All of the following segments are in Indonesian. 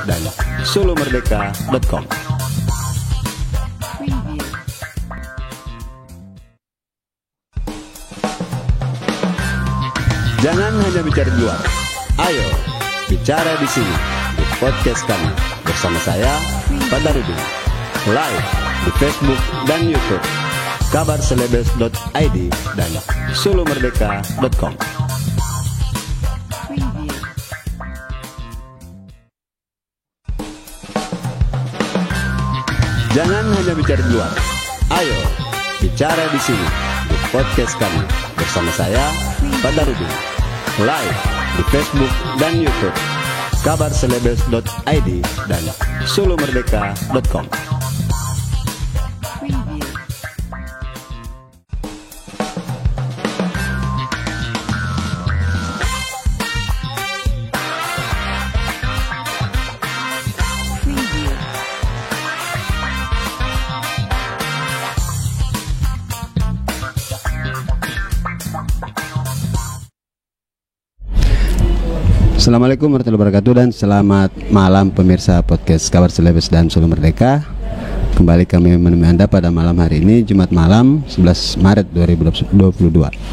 dan solomerdeka.com. Jangan hanya bicara di luar, ayo bicara di sini, di podcast kami bersama saya, Badarudin, live di Facebook dan YouTube, kabarselebes.id dan solomerdeka.com. Jangan hanya bicara di luar, ayo bicara di sini, di podcast kami bersama saya, Badarudin, live di Facebook dan YouTube, kabarselebes.id dan solomerdeka.com. Assalamualaikum warahmatullahi wabarakatuh dan selamat malam pemirsa podcast Kabar Selebes dan Solo Merdeka. Kembali kami menemui Anda pada malam hari ini, Jumat malam 11 Maret 2022.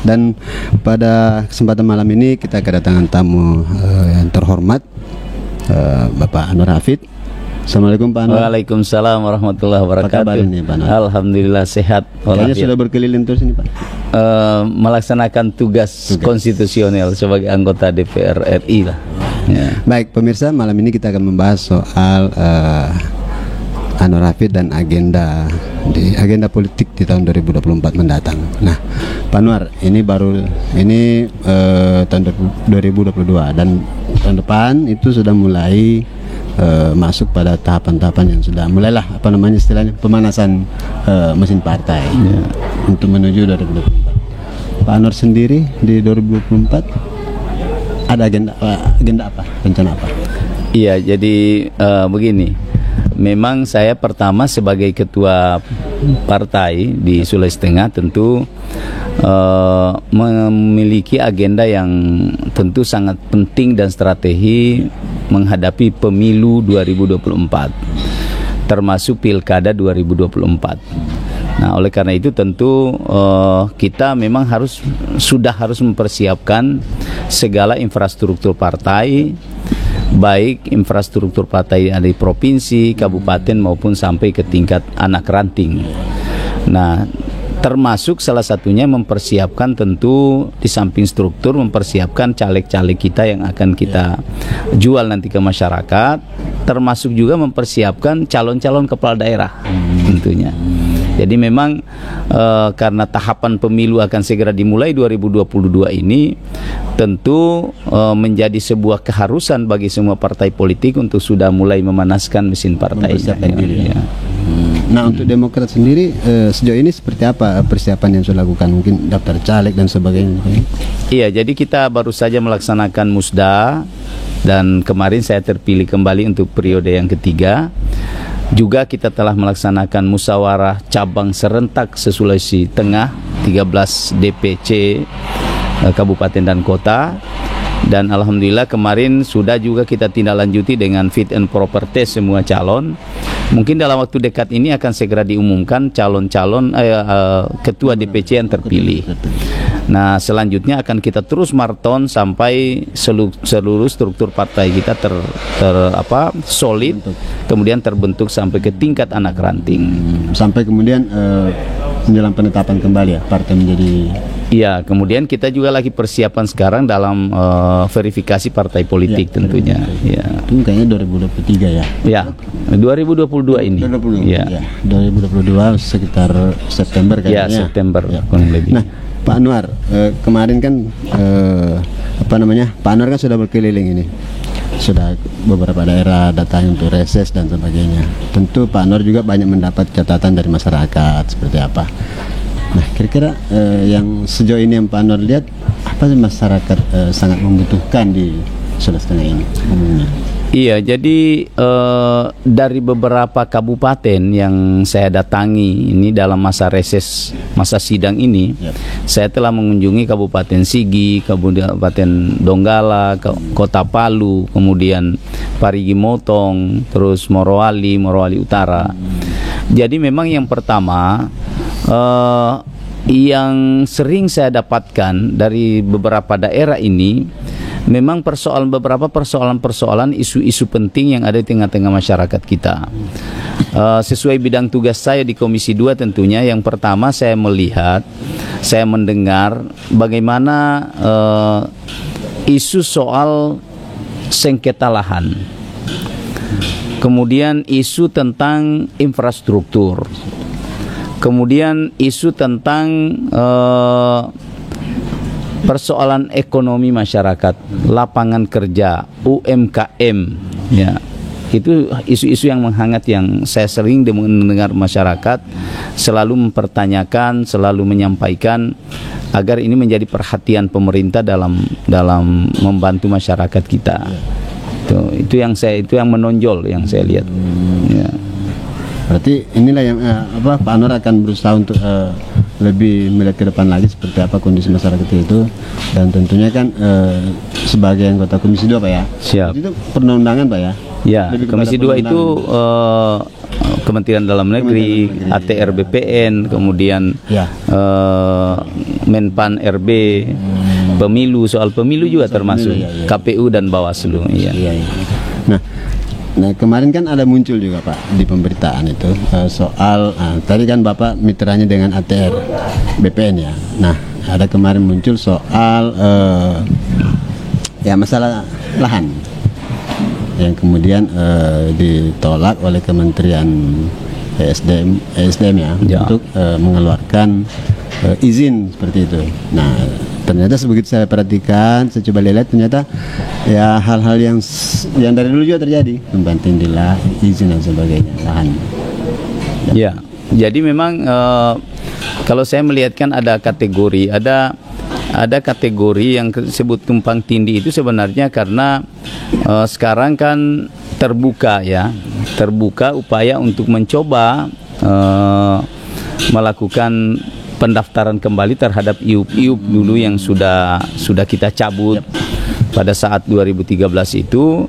Dan pada kesempatan malam ini kita kedatangan tamu yang terhormat, Bapak Anwar Hafid. Assalamualaikum Pak Anwar. Waalaikumsalam warahmatullahi wabarakatuh. Apa kabar ini, Pak Anwar? Alhamdulillah sehat. Kayaknya sudah berkeliling terus ini Pak. Melaksanakan tugas konstitusional sebagai anggota DPR RI lah. Ya. Baik pemirsa, malam ini kita akan membahas soal Anwar Hafid dan agenda politik di tahun 2024 mendatang. Nah, Pak Anwar, ini tahun 2022 dan tahun depan itu sudah mulai masuk pada tahapan-tahapan yang sudah mulailah istilahnya pemanasan mesin partai untuk menuju 2024. Pak Anwar sendiri di 2024 ada agenda apa, rencana apa? Iya, jadi begini. Memang saya pertama sebagai ketua partai di Sulawesi Tengah tentu memiliki agenda yang tentu sangat penting dan strategi menghadapi pemilu 2024 termasuk pilkada 2024. Nah, oleh karena itu tentu kita memang harus mempersiapkan segala infrastruktur partai, baik infrastruktur partai di provinsi, kabupaten maupun sampai ke tingkat anak ranting. Nah, termasuk salah satunya mempersiapkan tentu di samping struktur mempersiapkan caleg-caleg kita yang akan kita jual nanti ke masyarakat, termasuk juga mempersiapkan calon-calon kepala daerah tentunya. Jadi memang karena tahapan pemilu akan segera dimulai 2022 ini tentu menjadi sebuah keharusan bagi semua partai politik untuk sudah mulai memanaskan mesin partai. Nah, untuk Demokrat sendiri sejauh ini seperti apa persiapan yang sudah lakukan, mungkin daftar caleg dan sebagainya? Iya, jadi kita baru saja melaksanakan musda dan kemarin saya terpilih kembali untuk periode yang ketiga. Juga kita telah melaksanakan musyawarah cabang serentak se-Sulawesi Tengah 13 DPC kabupaten dan kota. Dan alhamdulillah kemarin sudah juga kita tindak lanjuti dengan fit and proper test semua calon. Mungkin dalam waktu dekat ini akan segera diumumkan calon-calon ketua DPC yang terpilih. Nah, selanjutnya akan kita terus maraton sampai seluruh struktur partai kita solid, kemudian terbentuk sampai ke tingkat anak ranting. Sampai kemudian menjelang penetapan kembali ya partai menjadi. Iya, kemudian kita juga lagi persiapan sekarang dalam verifikasi partai politik ya, tentunya. Ya. Itu kayaknya 2023 ya. Ya, 2022 ini. 2022. Ya. 2022 sekitar September kayaknya. Ya, September kurang lebih. Nah, Pak Anwar, kemarin kan Pak Anwar kan sudah berkeliling ini. Sudah beberapa daerah datang untuk reses dan sebagainya. Tentu Pak Anwar juga banyak mendapat catatan dari masyarakat seperti apa. Nah, kira-kira yang sejauh ini yang Pak Anwar lihat apa sih masyarakat sangat membutuhkan di Sulawesi Tengah ini umumnya? Iya, jadi dari beberapa kabupaten yang saya datangi ini dalam masa reses, masa sidang ini, saya telah mengunjungi Kabupaten Sigi, Kabupaten Donggala, Kota Palu, kemudian Parigi Motong, terus Morowali Utara. Jadi memang yang pertama, yang sering saya dapatkan dari beberapa daerah ini, memang beberapa persoalan isu-isu penting yang ada di tengah-tengah masyarakat kita. Sesuai bidang tugas saya di Komisi 2 tentunya, yang pertama saya mendengar bagaimana isu soal sengketa lahan, kemudian isu tentang infrastruktur, kemudian isu tentang persoalan ekonomi masyarakat, lapangan kerja, UMKM, ya. Itu isu-isu yang menghangat yang saya sering mendengar masyarakat selalu mempertanyakan, selalu menyampaikan agar ini menjadi perhatian pemerintah dalam membantu masyarakat kita. Itu yang menonjol yang saya lihat. Ya. Berarti inilah yang Pak Anwar akan berusaha untuk lebih melihat ke depan lagi seperti apa kondisi masyarakat itu, dan tentunya kan sebagai anggota Komisi 2 Pak ya. Siap. Itu perundang-undangan Pak ya. Ya, Komisi 2 itu Kementerian Dalam Negeri, ATR BPN, kemudian Menpan RB, pemilu, soal pemilu juga termasuk, KPU dan Bawaslu. Nah kemarin kan ada muncul juga Pak di pemberitaan itu soal tadi kan Bapak mitranya dengan ATR BPN ya. Nah ada kemarin muncul soal masalah lahan yang kemudian ditolak oleh Kementerian ESDM ya. Untuk mengeluarkan izin seperti itu. Nah ternyata begitu saya perhatikan, saya coba lihat, ternyata ya hal-hal yang dari dulu juga terjadi, tumpang tindih lah, izin dan sebagainya, lahan. Ya, jadi memang kalau saya melihatkan ada kategori yang disebut tumpang tindih itu sebenarnya karena sekarang kan terbuka upaya untuk mencoba melakukan pendaftaran kembali terhadap IUP dulu yang sudah kita cabut pada saat 2013 itu,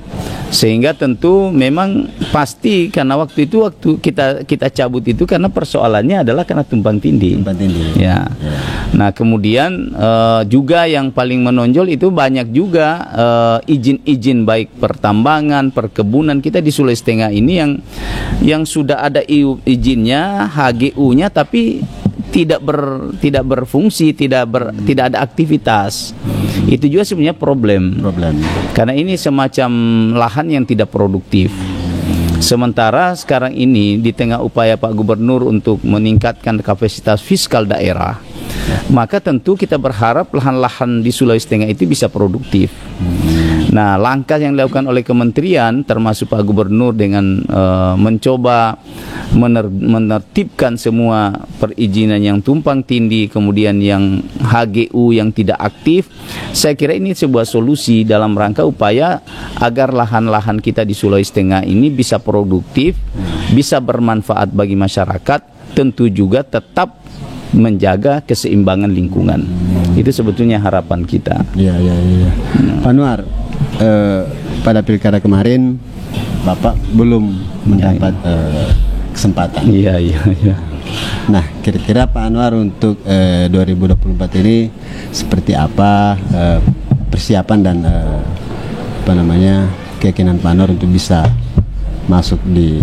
sehingga tentu memang pasti karena waktu kita cabut itu karena persoalannya adalah karena tumpang tindih. Ya. Nah kemudian juga yang paling menonjol itu banyak juga izin-izin baik pertambangan, perkebunan kita di Sulawesi Tengah ini yang sudah ada IUP izinnya, HGU-nya, tapi tidak berfungsi, tidak ada aktivitas. Itu juga sebenarnya problem. Karena ini semacam lahan yang tidak produktif. Sementara sekarang ini di tengah upaya Pak Gubernur untuk meningkatkan kapasitas fiskal daerah, maka tentu kita berharap lahan-lahan di Sulawesi Tengah itu bisa produktif. Nah, langkah yang dilakukan oleh kementerian termasuk Pak Gubernur dengan mencoba menertibkan semua perizinan yang tumpang tindih, kemudian yang HGU yang tidak aktif, saya kira ini sebuah solusi dalam rangka upaya agar lahan-lahan kita di Sulawesi Tengah ini bisa produktif, bisa bermanfaat bagi masyarakat, tentu juga tetap menjaga keseimbangan lingkungan. Itu sebetulnya harapan kita. Iya. Pak Anwar, pada pilkada kemarin Bapak belum mendapat kesempatan. Iya. Nah, kira-kira Pak Anwar untuk 2024 ini seperti apa persiapan dan keyakinan Pak Anwar untuk bisa masuk di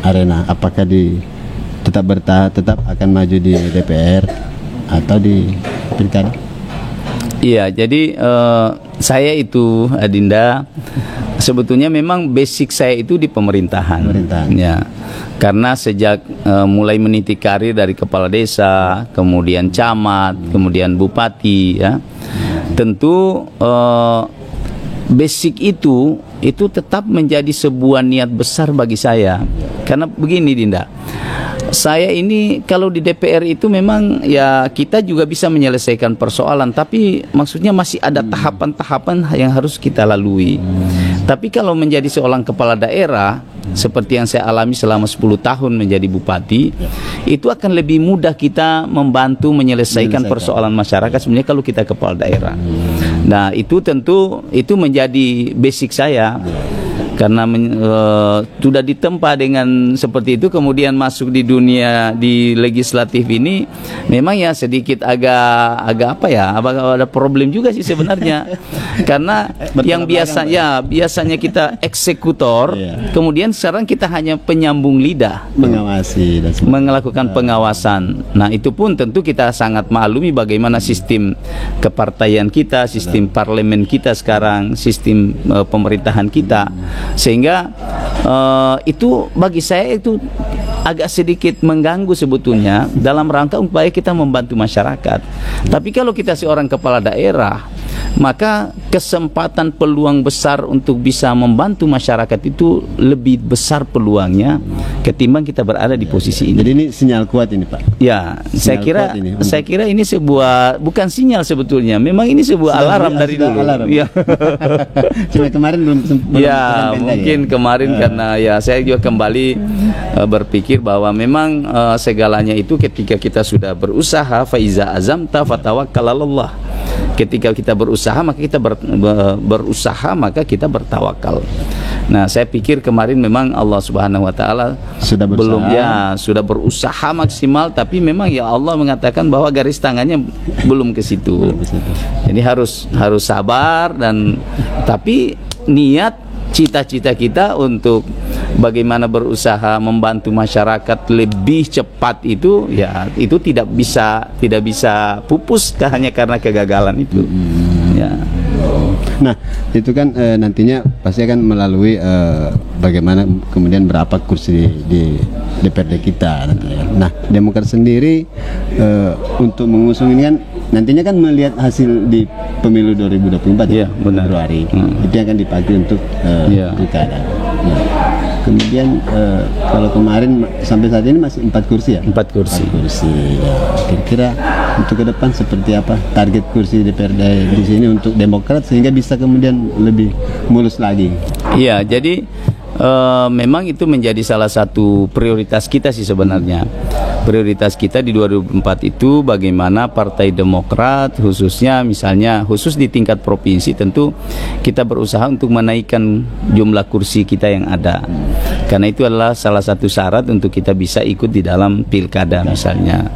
arena? Apakah tetap akan maju di DPR atau di pilkada? Iya, jadi saya itu Adinda sebetulnya memang basic saya itu di pemerintahan. Ya, karena sejak mulai meniti karir dari kepala desa, kemudian camat, kemudian bupati, ya, tentu basic itu tetap menjadi sebuah niat besar bagi saya. Karena begini Dinda, saya ini kalau di DPR itu memang ya kita juga bisa menyelesaikan persoalan, tapi maksudnya masih ada tahapan-tahapan yang harus kita lalui. Tapi kalau menjadi seorang kepala daerah seperti yang saya alami selama 10 tahun menjadi bupati, itu akan lebih mudah kita membantu menyelesaikan persoalan masyarakat sebenarnya kalau kita kepala daerah. Nah, itu tentu itu menjadi basic saya. Karena sudah ditempa dengan seperti itu, kemudian masuk di dunia di legislatif ini, memang ya sedikit agak apa ya, ada problem juga sih sebenarnya. Karena yang biasanya kita eksekutor, kemudian sekarang kita hanya penyambung lidah, mengawasi dan melakukan pengawasan. Nah, itu pun tentu kita sangat maklumi bagaimana sistem kepartaian kita, sistem parlemen kita sekarang, sistem pemerintahan kita. Sehingga itu bagi saya itu agak sedikit mengganggu sebetulnya dalam rangka upaya kita membantu masyarakat. Tapi kalau kita seorang kepala daerah, maka kesempatan peluang besar untuk bisa membantu masyarakat itu lebih besar peluangnya ketimbang kita berada di posisi ini. Jadi ini sinyal kuat ini, Pak. Ya, saya kira ini sebuah bukan sinyal sebetulnya. Memang ini sebuah alarm dari dulu. Ya. Cuma kemarin belum ya, mungkin kemarin karena ya saya juga kembali berpikir bahwa memang segalanya itu ketika kita sudah berusaha, faiza azamta fatawakkal 'alallah. Ketika kita berusaha maka kita bertawakal. Nah, saya pikir kemarin memang Allah Subhanahu wa taala sudah berusaha maksimal, tapi memang ya Allah mengatakan bahwa garis tangannya belum ke situ. Jadi harus sabar tapi niat cita-cita kita untuk bagaimana berusaha membantu masyarakat lebih cepat itu ya itu tidak bisa pupus hanya karena kegagalan itu. Ya. Nah, itu kan nantinya pasti akan melalui bagaimana kemudian berapa kursi di DPRD kita nantinya. Nah, Demokrat sendiri untuk mengusung ini kan nantinya kan melihat hasil di pemilu 2024 ya, benar. Februari. Itu yang akan dipakai untuk pilkada. Nah, kemudian kalau kemarin sampai saat ini masih 4 kursi ya? 4 kursi. Ya. Kira-kira untuk ke depan seperti apa target kursi DPRD di sini untuk Demokrat sehingga bisa kemudian lebih mulus lagi? Iya, jadi memang itu menjadi salah satu prioritas kita sih sebenarnya. Prioritas kita di 2024 itu bagaimana Partai Demokrat khususnya misalnya khusus di tingkat provinsi tentu kita berusaha untuk menaikkan jumlah kursi kita yang ada. Karena itu adalah salah satu syarat untuk kita bisa ikut di dalam pilkada misalnya.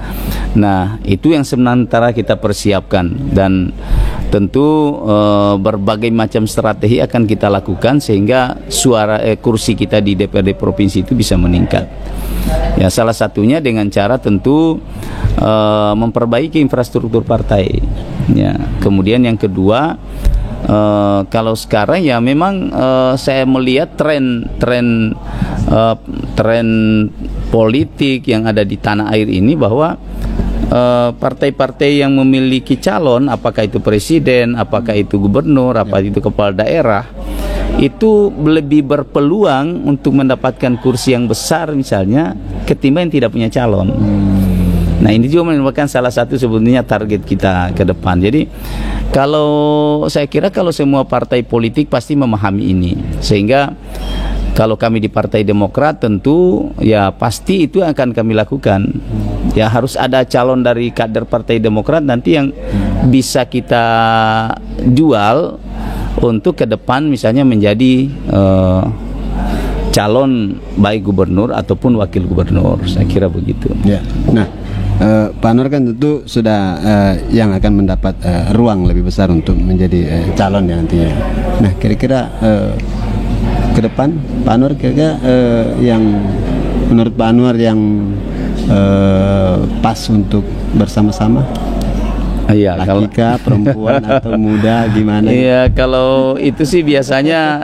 Nah, itu yang sementara kita persiapkan dan tentu berbagai macam strategi akan kita lakukan sehingga kursi kita di DPRD provinsi itu bisa meningkat. Ya, salah satunya dengan cara tentu memperbaiki infrastruktur partai. Ya, kemudian yang kedua, kalau sekarang ya memang saya melihat tren politik yang ada di tanah air ini bahwa partai-partai yang memiliki calon, apakah itu presiden, apakah itu gubernur, apakah itu kepala daerah, itu lebih berpeluang untuk mendapatkan kursi yang besar misalnya ketimbang yang tidak punya calon. Nah, ini juga merupakan salah satu sebetulnya target kita ke depan. Jadi saya kira kalau semua partai politik pasti memahami ini, sehingga kalau kami di Partai Demokrat tentu ya pasti itu akan kami lakukan. Ya harus ada calon dari kader Partai Demokrat nanti yang bisa kita jual untuk ke depan misalnya menjadi calon baik gubernur ataupun wakil gubernur. Saya kira begitu. Ya. Nah, Pak Nur kan tentu sudah yang akan mendapat ruang lebih besar untuk menjadi calon ya nantinya. Nah, kira-kira ke depan Pak Nur kira-kira yang menurut Pak Nur yang pas untuk bersama-sama? Iya, laki kah, perempuan atau muda, gimana? Iya, kalau itu sih biasanya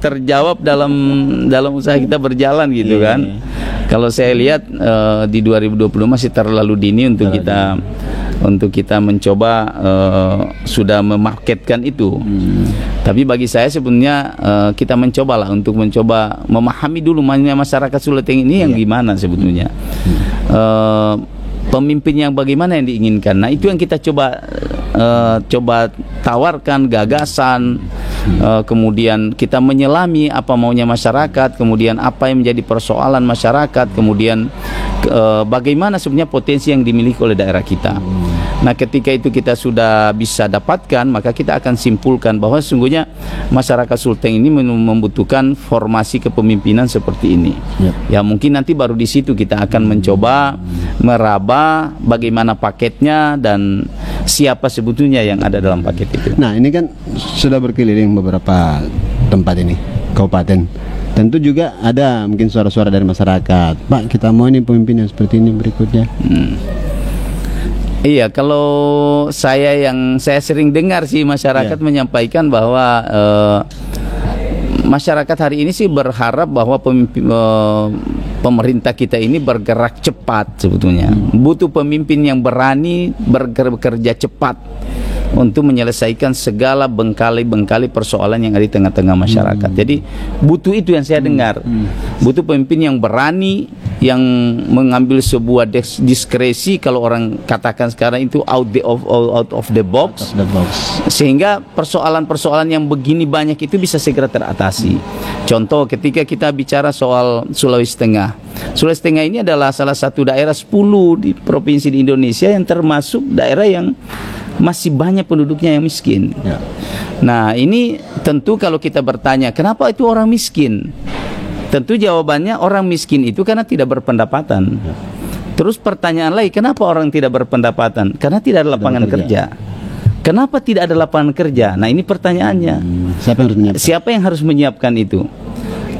terjawab dalam usaha kita berjalan gitu kan. Kalau saya lihat di 2020 masih terlalu dini untuk kita mencoba sudah memarketkan itu. Tapi bagi saya sebenarnya kita mencobalah untuk mencoba memahami dulu masyarakat Suleteng ini yang gimana sebetulnya. Pemimpin yang bagaimana yang diinginkan. Nah, itu yang kita coba tawarkan gagasan kemudian kita menyelami apa maunya masyarakat, kemudian apa yang menjadi persoalan masyarakat, kemudian bagaimana sebenarnya potensi yang dimiliki oleh daerah kita. Nah, ketika itu kita sudah bisa dapatkan, maka kita akan simpulkan bahwa sesungguhnya masyarakat Sulteng ini membutuhkan formasi kepemimpinan seperti ini. Ya, mungkin nanti baru di situ kita akan mencoba meraba bagaimana paketnya dan siapa sebetulnya yang ada dalam paket itu. Nah, ini kan sudah berkeliling beberapa tempat ini, kabupaten. Tentu juga ada mungkin suara-suara dari masyarakat. Pak, kita mau ini pemimpin yang seperti ini berikutnya. Iya, kalau saya sering dengar sih masyarakat menyampaikan bahwa masyarakat hari ini sih berharap bahwa pemerintah kita ini bergerak cepat sebetulnya. Butuh pemimpin yang berani bekerja cepat untuk menyelesaikan segala bengkali-bengkali persoalan yang ada di tengah-tengah masyarakat. Jadi butuh itu yang saya dengar. Butuh pemimpin yang berani, yang mengambil sebuah diskresi, kalau orang katakan sekarang itu out of the box, sehingga persoalan-persoalan yang begini banyak itu bisa segera teratasi. Contoh, ketika kita bicara soal Sulawesi Tengah. Sulawesi Tengah ini adalah salah satu daerah 10 di provinsi di Indonesia yang termasuk daerah yang masih banyak penduduknya yang miskin. Nah, ini tentu kalau kita bertanya, kenapa itu orang miskin? Tentu jawabannya orang miskin itu karena tidak berpendapatan. Terus pertanyaan lagi, kenapa orang tidak berpendapatan? Karena tidak ada lapangan kerja. Kenapa tidak ada lapangan kerja? Nah, ini pertanyaannya. Siapa yang harus menyiapkan itu?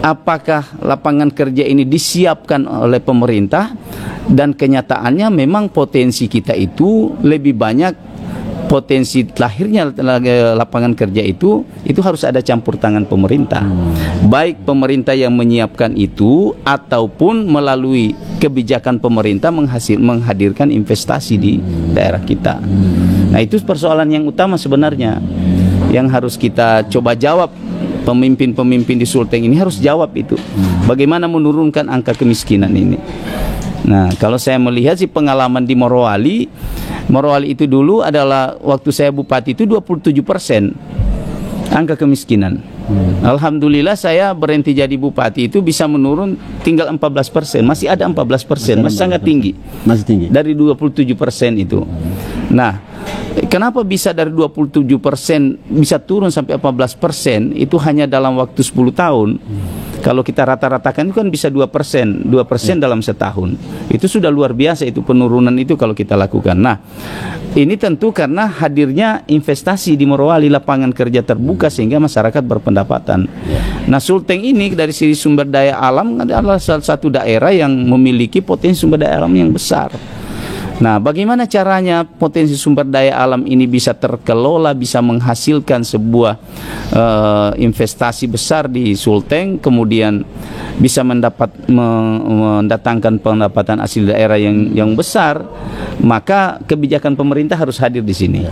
Apakah lapangan kerja ini disiapkan oleh pemerintah? Dan kenyataannya memang potensi kita itu lebih banyak, potensi lahirnya lapangan kerja itu harus ada campur tangan pemerintah. Baik pemerintah yang menyiapkan itu ataupun melalui kebijakan pemerintah menghadirkan investasi di daerah kita. Nah, itu persoalan yang utama sebenarnya yang harus kita coba jawab. Pemimpin-pemimpin di Sulteng ini harus jawab itu. Bagaimana menurunkan angka kemiskinan ini. Nah, kalau saya melihat sih pengalaman di Morowali itu dulu adalah waktu saya bupati itu 27% angka kemiskinan. Alhamdulillah saya berhenti jadi bupati itu bisa menurun tinggal 14%, masih ada 14%, masih sangat tinggi. Masih tinggi. Dari 27% itu. Nah, kenapa bisa dari 27% bisa turun sampai 14%? Itu hanya dalam waktu 10 tahun. Kalau kita rata-ratakan itu kan bisa 2% dalam setahun. Itu sudah luar biasa itu penurunan itu kalau kita lakukan. Nah, ini tentu karena hadirnya investasi di Morowali, lapangan kerja terbuka sehingga masyarakat berpendapatan. Nah, Sulteng ini dari sisi sumber daya alam adalah salah satu daerah yang memiliki potensi sumber daya alam yang besar. Nah, bagaimana caranya potensi sumber daya alam ini bisa terkelola, bisa menghasilkan sebuah investasi besar di Sulteng, kemudian bisa mendatangkan pendapatan asli daerah yang besar, maka kebijakan pemerintah harus hadir di sini.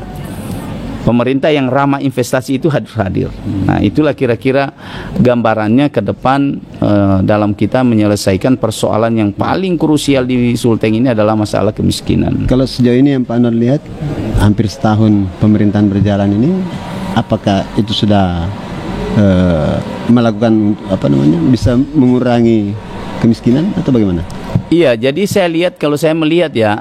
Pemerintah yang ramah investasi itu harus hadir. Nah, itulah kira-kira gambarannya ke depan dalam kita menyelesaikan persoalan yang paling krusial di Sulteng ini adalah masalah kemiskinan. Kalau sejauh ini yang Pak Anwar lihat, hampir setahun pemerintahan berjalan ini, apakah itu sudah melakukan bisa mengurangi kemiskinan atau bagaimana? Iya, jadi kalau saya melihat ya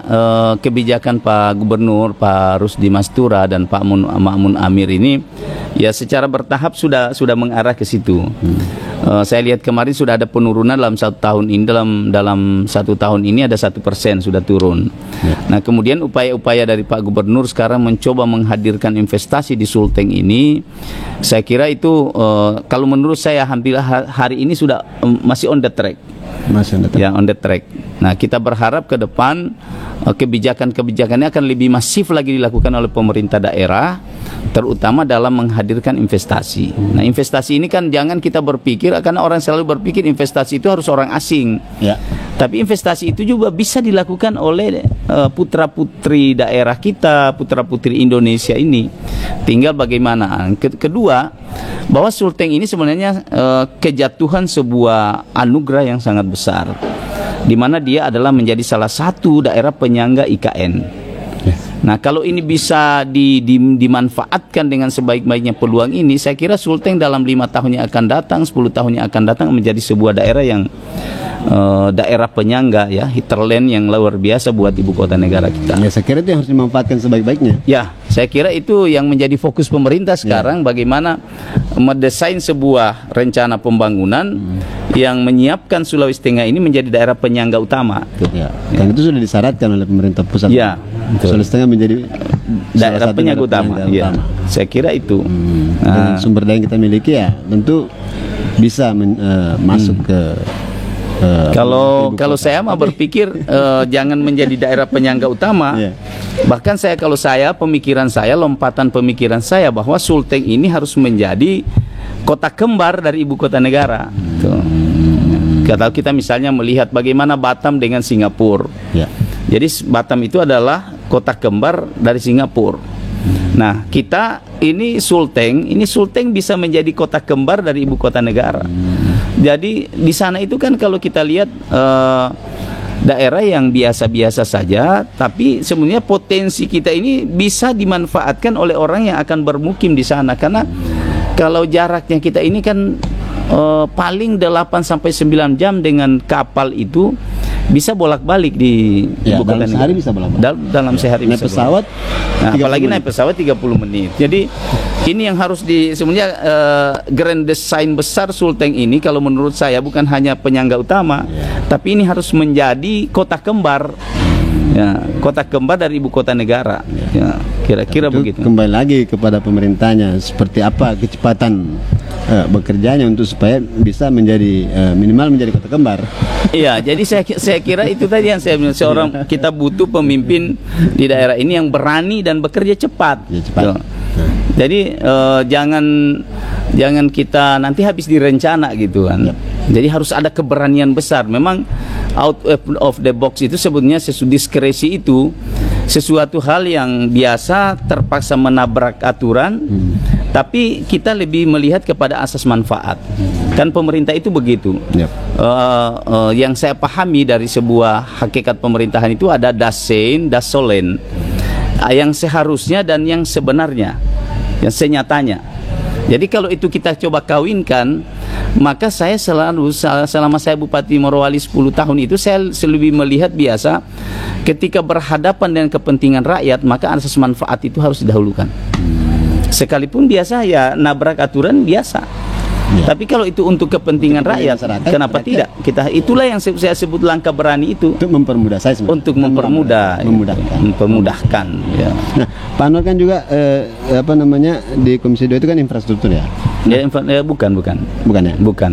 kebijakan Pak Gubernur, Pak Rusdi Mastura dan Pak Ma'mun Amir ini ya secara bertahap sudah mengarah ke situ. Saya lihat kemarin sudah ada penurunan dalam 1 tahun ini, dalam 1 tahun ini ada 1% sudah turun. Nah, kemudian upaya-upaya dari Pak Gubernur sekarang mencoba menghadirkan investasi di Sulteng ini, saya kira itu kalau menurut saya hampir hari ini sudah masih on the track. Ya, on the track. Nah, kita berharap ke depan kebijakan-kebijakannya akan lebih masif lagi dilakukan oleh pemerintah daerah, terutama dalam menghadirkan investasi. Nah, investasi ini kan jangan kita berpikir, karena orang selalu berpikir investasi itu harus orang asing. Ya. Tapi investasi itu juga bisa dilakukan oleh putra-putri daerah kita, putra-putri Indonesia ini. Tinggal bagaimana. Kedua, bahwa Sulteng ini sebenarnya kejatuhan sebuah anugerah yang sangat besar, di mana dia adalah menjadi salah satu daerah penyangga IKN. Nah, kalau ini bisa dimanfaatkan dengan sebaik-baiknya peluang ini, saya kira Sulteng dalam 5 tahun yang akan datang, 10 tahun yang akan datang menjadi sebuah daerah yang daerah penyangga ya, hinterland yang luar biasa buat ibu kota negara kita. Ya, saya kira itu yang harus dimanfaatkan sebaik-baiknya. Ya, saya kira itu yang menjadi fokus pemerintah sekarang, bagaimana mendesain sebuah rencana pembangunan yang menyiapkan Sulawesi Tengah ini menjadi daerah penyangga utama. Ya. Dan itu sudah disyaratkan oleh pemerintah pusat. Ya, Sulawesi Tengah menjadi daerah penyangga utama. Ya, saya kira itu. Dengan sumber daya yang kita miliki ya, tentu bisa masuk ke kalau saya mah berpikir jangan menjadi daerah penyangga utama. Bahkan pemikiran saya, lompatan pemikiran saya bahwa Sulteng ini harus menjadi kota kembar dari ibu kota negara. Kalau kita misalnya melihat bagaimana Batam dengan Singapura. Jadi Batam itu adalah kota kembar dari Singapura. Nah, kita ini Sulteng bisa menjadi kota kembar dari ibu kota negara. Jadi di sana itu kan kalau kita lihat daerah yang biasa-biasa saja, tapi sebenarnya potensi kita ini bisa dimanfaatkan oleh orang yang akan bermukim di sana, karena kalau jaraknya kita ini kan paling 8 sampai 9 jam dengan kapal itu bisa bolak-balik di ibu kota negara. Sehari bisa bolak-balik. Dalam sehari naik bisa pesawat. Nah, apalagi naik pesawat 30 menit. Jadi ini yang harus sebenarnya grand design besar Sulteng ini kalau menurut saya bukan hanya penyangga utama, tapi ini harus menjadi kota kembar. Ya, kota kembar dari ibu kota negara. Ya, kira-kira begitu. Kembali lagi kepada pemerintahnya, seperti apa kecepatan bekerjanya untuk supaya bisa menjadi minimal menjadi kota kembar. Iya, jadi saya kira itu tadi yang saya bilang, kita butuh pemimpin di daerah ini yang berani dan bekerja cepat. Ya, cepat. Jadi jangan kita nanti habis direncana gitu kan. Jadi harus ada keberanian besar. Memang out of the box itu sebetulnya diskresi itu sesuatu hal yang biasa terpaksa menabrak aturan, tapi kita lebih melihat kepada asas manfaat. Kan pemerintah itu begitu. Yang saya pahami dari sebuah hakikat pemerintahan itu ada dasein, dasolen, yang seharusnya dan yang sebenarnya, yang senyatanya. Jadi kalau itu kita coba kawinkan, maka saya selalu selama saya Bupati Morowali 10 tahun itu saya lebih melihat biasa ketika berhadapan dengan kepentingan rakyat, maka asas manfaat itu harus didahulukan. Sekalipun biasa ya nabrak aturan biasa. Tapi kalau itu untuk kepentingan rakyat, kenapa tidak? Itulah yang saya sebut langkah berani itu. Untuk mempermudah saya sebenarnya. Untuk memudahkan. Ya. Nah, Pak Anwar kan juga di Komisi 2 itu kan infrastruktur ya. Bukan ya? Bukan.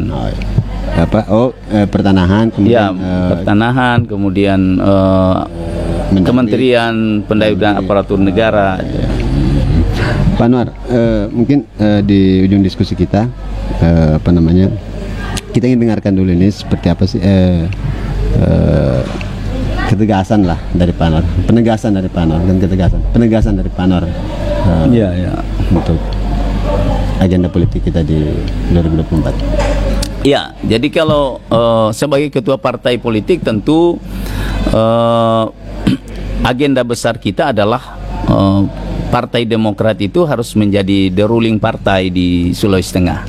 Pertanahan, kemudian pertanahan, kemudian Kementerian Pendayaan Aparatur Negara. Pak Anwar, mungkin di ujung diskusi kita kita ingin dengarkan dulu ini seperti apa sih ketegasan lah dari Pak Anwar, penegasan dari Pak Anwar dan penegasan dari Pak Anwar untuk agenda politik kita di 2024. Ya, jadi kalau sebagai ketua partai politik tentu agenda besar kita adalah Partai Demokrat itu harus menjadi the ruling partai di Sulawesi Tengah.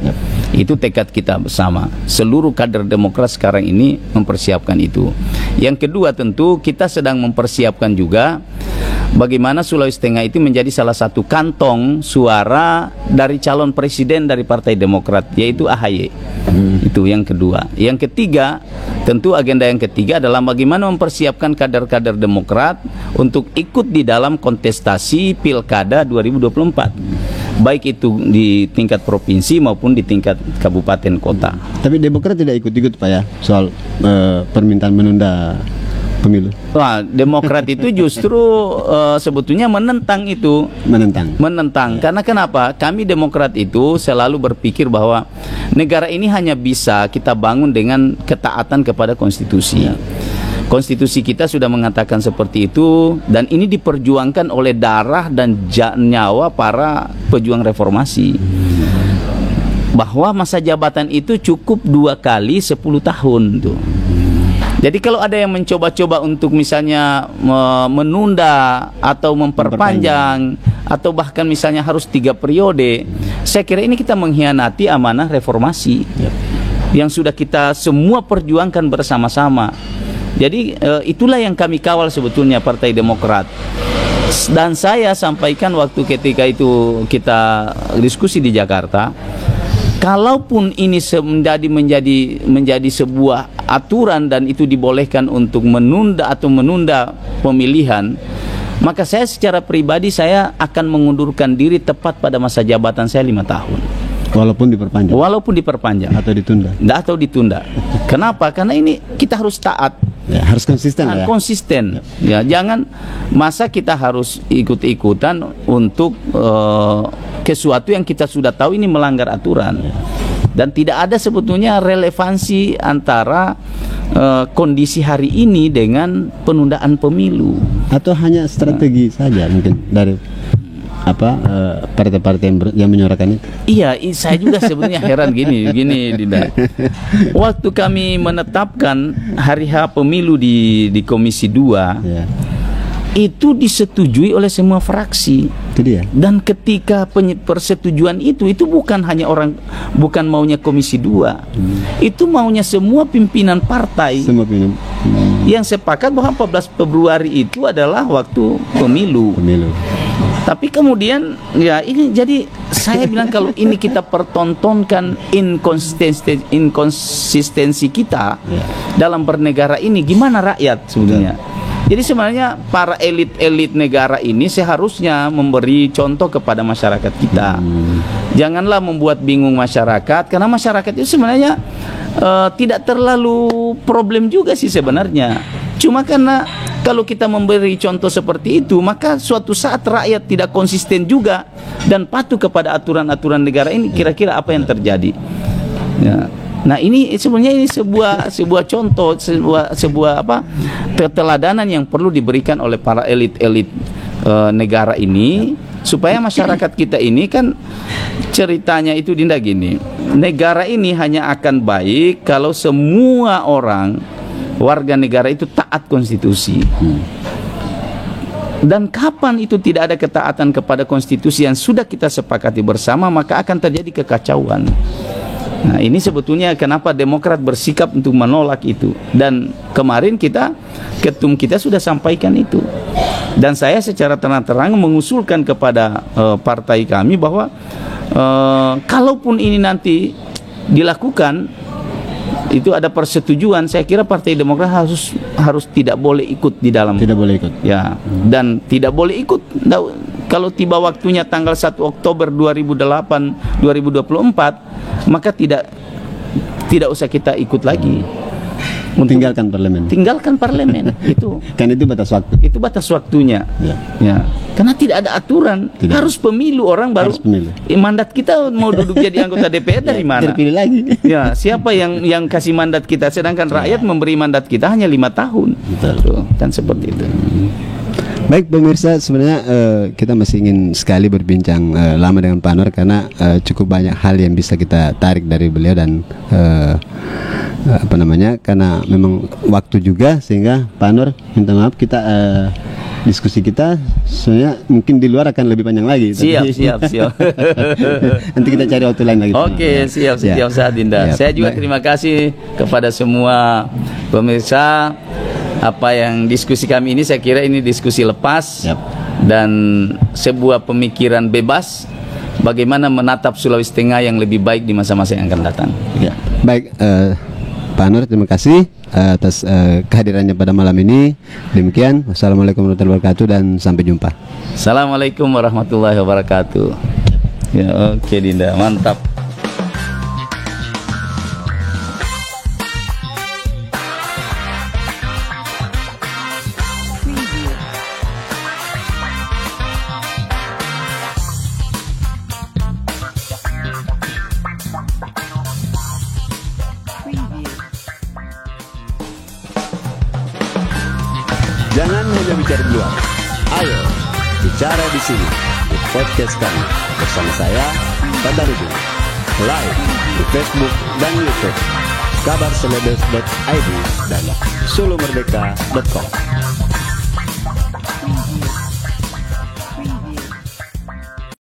Itu tekad kita bersama. Seluruh kader Demokrat sekarang ini mempersiapkan itu. Yang kedua tentu kita sedang mempersiapkan juga bagaimana Sulawesi Tengah itu menjadi salah satu kantong suara dari calon presiden dari Partai Demokrat, yaitu AHY. Itu yang kedua. Yang ketiga, tentu agenda yang ketiga adalah bagaimana mempersiapkan kader-kader Demokrat untuk ikut di dalam kontestasi Pilkada 2024. Baik itu di tingkat provinsi maupun di tingkat kabupaten kota. Tapi Demokrat tidak ikut-ikut Pak ya soal permintaan menunda pemilu. Wah, Demokrat itu justru sebetulnya menentang itu. Menentang. Karena kenapa? Kami Demokrat itu selalu berpikir bahwa negara ini hanya bisa kita bangun dengan ketaatan kepada konstitusi. Konstitusi kita sudah mengatakan seperti itu, dan ini diperjuangkan oleh darah dan nyawa para pejuang reformasi. Bahwa masa jabatan itu cukup 2 kali 10 tahun tuh. Jadi kalau ada yang mencoba-coba untuk misalnya menunda atau memperpanjang atau bahkan misalnya harus 3 periode, saya kira ini kita mengkhianati amanah reformasi yang sudah kita semua perjuangkan bersama-sama. Jadi itulah yang kami kawal sebetulnya Partai Demokrat. Dan saya sampaikan waktu ketika itu kita diskusi di Jakarta, kalaupun ini menjadi sebuah aturan dan itu dibolehkan untuk menunda pemilihan, maka saya secara pribadi saya akan mengundurkan diri tepat pada masa jabatan saya 5 tahun. Walaupun diperpanjang atau ditunda. Kenapa? Karena ini kita harus taat. Ya, harus konsisten. Konsisten. Ya, jangan masa kita harus ikut-ikutan untuk sesuatu yang kita sudah tahu ini melanggar aturan. Dan tidak ada sebetulnya relevansi antara kondisi hari ini dengan penundaan pemilu. Atau hanya strategi saja mungkin dari partai-partai yang menyuarakan itu. Iya, saya juga sebenarnya heran gini Dinda. Waktu kami menetapkan hari H pemilu di Komisi 2, itu disetujui oleh semua fraksi. Itu dia. Dan ketika persetujuan itu bukan maunya Komisi 2. Itu maunya semua pimpinan partai. Semua pimpinan. Yang sepakat bahwa 14 Februari itu adalah waktu pemilu. Tapi kemudian ya ini jadi saya bilang kalau ini kita pertontonkan inkonsistensi kita dalam bernegara ini, gimana rakyat sebetulnya? Jadi sebenarnya para elit negara ini seharusnya memberi contoh kepada masyarakat kita. Janganlah membuat bingung masyarakat, karena masyarakat itu sebenarnya tidak terlalu problem juga sih sebenarnya. Cuma karena kalau kita memberi contoh seperti itu, maka suatu saat rakyat tidak konsisten juga dan patuh kepada aturan-aturan negara ini, kira-kira apa yang terjadi? Ya. Nah, ini sebenarnya sebuah contoh, sebuah keteladanan yang perlu diberikan oleh para elit-elit negara ini, supaya masyarakat kita ini kan ceritanya itu Dinda gini. Negara ini hanya akan baik kalau semua orang warga negara itu taat konstitusi. Dan kapan itu tidak ada ketaatan kepada konstitusi yang sudah kita sepakati bersama, maka akan terjadi kekacauan. Nah, ini sebetulnya kenapa Demokrat bersikap untuk menolak itu. Dan kemarin ketum kita sudah sampaikan itu. Dan saya secara terang-terang mengusulkan kepada partai kami bahwa kalaupun ini nanti dilakukan, itu ada persetujuan, saya kira Partai Demokrat harus tidak boleh ikut di dalam. Tidak boleh ikut. Ya, dan tidak boleh ikut kalau tiba waktunya tanggal 1 Oktober 2024, maka tidak usah kita ikut lagi. Tinggalkan parlemen. Itu kan itu batas waktu. Itu batas waktunya. Ya. Karena tidak ada aturan. Harus pemilu, orang baru. Mandat kita mau duduk jadi anggota DPR dari mana? Terpilih lagi. Ya, siapa yang kasih mandat kita? Sedangkan rakyat memberi mandat kita hanya 5 tahun. Betul. Kan seperti itu. Baik pemirsa, sebenarnya kita masih ingin sekali berbincang lama dengan Pak Anwar, karena cukup banyak hal yang bisa kita tarik dari beliau dan karena memang waktu juga, sehingga Pak Anwar minta maaf, kita diskusi kita sebenarnya mungkin di luar akan lebih panjang lagi. Siap. Nanti kita cari waktu lain lagi. Oke, siap saat Dinda. Saya juga terima kasih kepada semua pemirsa. Apa yang diskusi kami ini, saya kira ini diskusi lepas dan sebuah pemikiran bebas bagaimana menatap Sulawesi Tengah yang lebih baik di masa-masa yang akan datang. Baik, Pak Anwar, terima kasih atas kehadirannya pada malam ini. Demikian, wassalamualaikum warahmatullahi wabarakatuh dan sampai jumpa. Assalamualaikum warahmatullahi wabarakatuh. Ya, oke Dinda, mantap. Jangan hanya bicara di luar. Ayo bicara di sini, di podcast kami bersama saya, Badarudin, live di Facebook dan YouTube. kabarselebes.id dan solomerdeka.com.